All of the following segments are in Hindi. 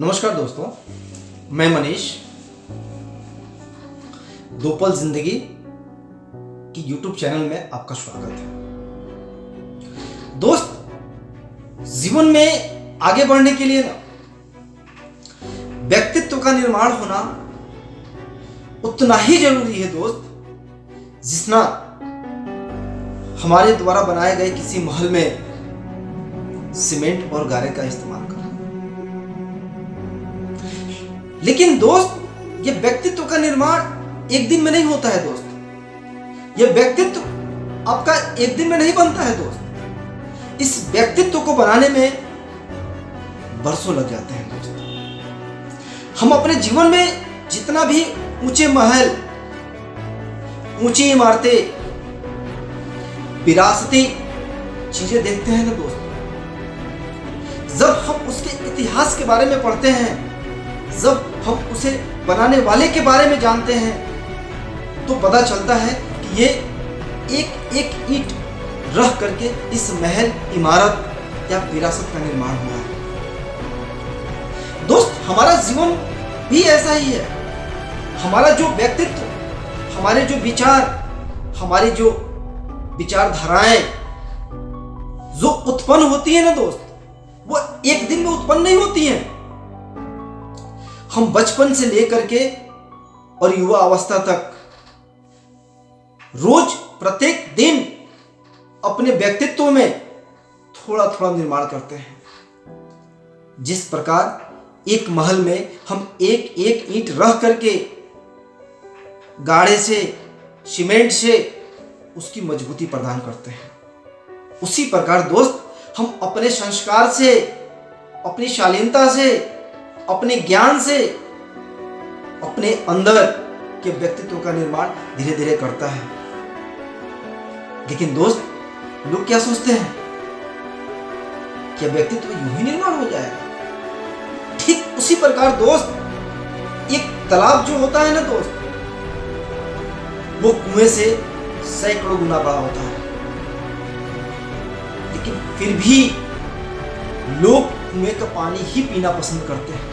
नमस्कार दोस्तों, मैं मनीष। दो पल जिंदगी की यूट्यूब चैनल में आपका स्वागत है। दोस्त, जीवन में आगे बढ़ने के लिए ना व्यक्तित्व का निर्माण होना उतना ही जरूरी है दोस्त, जितना हमारे द्वारा बनाए गए किसी महल में सीमेंट और गारे का इस्तेमाल करना। लेकिन दोस्त, यह व्यक्तित्व का निर्माण एक दिन में नहीं होता है दोस्त। यह व्यक्तित्व आपका एक दिन में नहीं बनता है दोस्त। इस व्यक्तित्व को बनाने में बरसों लग जाते हैं दोस्त। हम अपने जीवन में जितना भी ऊंचे महल, ऊंची इमारतें, विरासती चीजें देखते हैं ना दोस्त, जब हम उसके इतिहास के बारे में पढ़ते हैं, जब हम उसे बनाने वाले के बारे में जानते हैं, तो पता चलता है कि ये एक एक ईंट रख करके इस महल, इमारत या विरासत का निर्माण हुआ है। दोस्त, हमारा जीवन भी ऐसा ही है। हमारा जो व्यक्तित्व, हमारे जो विचार, हमारी जो विचारधाराएं जो उत्पन्न होती है ना दोस्त, वो एक दिन में उत्पन्न नहीं होती हैं। हम बचपन से लेकर के और युवा अवस्था तक रोज प्रत्येक दिन अपने व्यक्तित्व में थोड़ा थोड़ा निर्माण करते हैं। जिस प्रकार एक महल में हम एक एक ईंट रख करके गाढ़े से, सीमेंट से उसकी मजबूती प्रदान करते हैं, उसी प्रकार दोस्त हम अपने संस्कार से, अपनी शालीनता से, अपने ज्ञान से अपने अंदर के व्यक्तित्व का निर्माण धीरे धीरे करता है। लेकिन दोस्त, लोग क्या सोचते हैं, क्या व्यक्तित्व यूं ही निर्माण हो जाएगा? ठीक उसी प्रकार दोस्त, एक तालाब जो होता है ना दोस्त, वो कुएं से सैकड़ों गुना बड़ा होता है। लेकिन फिर भी लोग कुएं का पानी ही पीना पसंद करते हैं।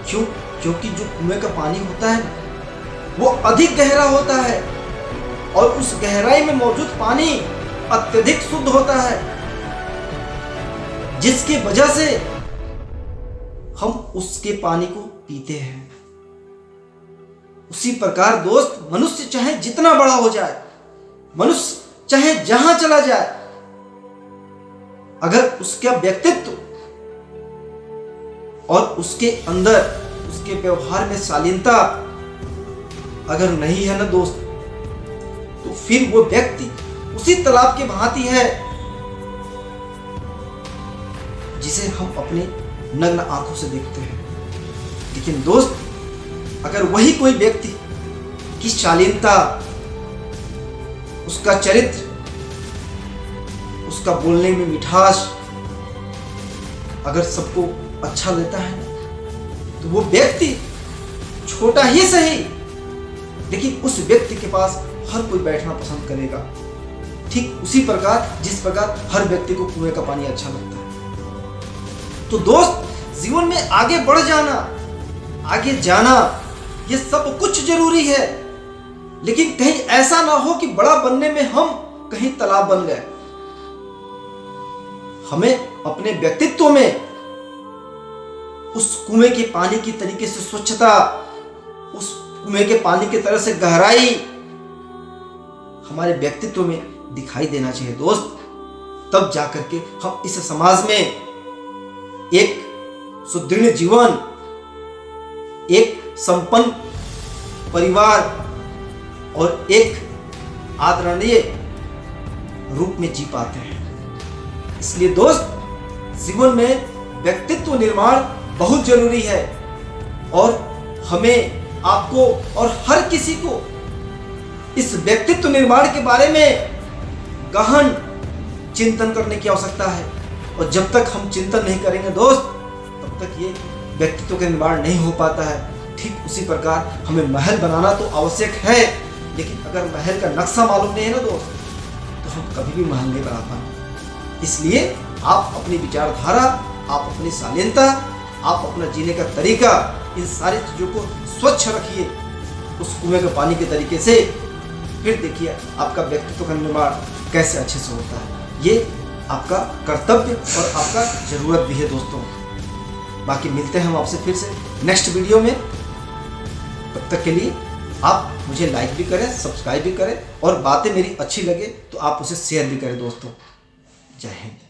क्यों? क्योंकि जो कुएं का पानी होता है वो अधिक गहरा होता है और उस गहराई में मौजूद पानी अत्यधिक शुद्ध होता है, जिसकी वजह से हम उसके पानी को पीते हैं। उसी प्रकार दोस्त, मनुष्य चाहे जितना बड़ा हो जाए, मनुष्य चाहे जहां चला जाए, अगर उसका व्यक्तित्व और उसके अंदर, उसके व्यवहार में शालीनता अगर नहीं है ना दोस्त, तो फिर वो व्यक्ति उसी तालाब के भांति है जिसे हम अपने नग्न आंखों से देखते हैं। लेकिन दोस्त, अगर वही कोई व्यक्ति की शालीनता, उसका चरित्र, उसका बोलने में मिठास अगर सबको अच्छा लगता है, तो वो व्यक्ति छोटा ही सही, लेकिन उस व्यक्ति के पास हर कोई बैठना पसंद करेगा। ठीक उसी प्रकार जिस प्रकार हर व्यक्ति को कुएं का पानी अच्छा लगता है। तो दोस्त, जीवन में आगे बढ़ जाना, आगे जाना, ये सब कुछ जरूरी है। लेकिन कहीं ऐसा ना हो कि बड़ा बनने में हम कहीं तालाब बन गए। हमें अपने व्यक्तित्व में उस कुएं के पानी की तरीके से स्वच्छता, उस कुएं के पानी की तरह से गहराई हमारे व्यक्तित्व में दिखाई देना चाहिए दोस्त। तब जाकर के हम इस समाज में एक सुदृढ़ जीवन, एक संपन्न परिवार और एक आदरणीय रूप में जी पाते हैं। इसलिए दोस्त, जीवन में व्यक्तित्व निर्माण बहुत जरूरी है और हमें, आपको और हर किसी को इस व्यक्तित्व निर्माण के बारे में गहन चिंतन करने की आवश्यकता है। और जब तक हम चिंतन नहीं करेंगे दोस्त, तब तक ये व्यक्तित्व का निर्माण नहीं हो पाता है। ठीक उसी प्रकार हमें महल बनाना तो आवश्यक है, लेकिन अगर महल का नक्शा मालूम नहीं है ना दोस्त, तो हम कभी भी महल नहीं बना पाएंगे। इसलिए आप अपनी विचारधारा, आप अपनी शालीनता, आप अपना जीने का तरीका, इन सारी चीज़ों को स्वच्छ रखिए उस कुएं के पानी के तरीके से। फिर देखिए आपका व्यक्तित्व का निर्माण कैसे अच्छे से होता है। ये आपका कर्तव्य और आपका ज़रूरत भी है दोस्तों। बाकी मिलते हैं हम आपसे फिर से नेक्स्ट वीडियो में। तब तक के लिए आप मुझे लाइक भी करें, सब्सक्राइब भी करें, और बातें मेरी अच्छी लगे तो आप उसे शेयर भी करें दोस्तों। जय हिंद।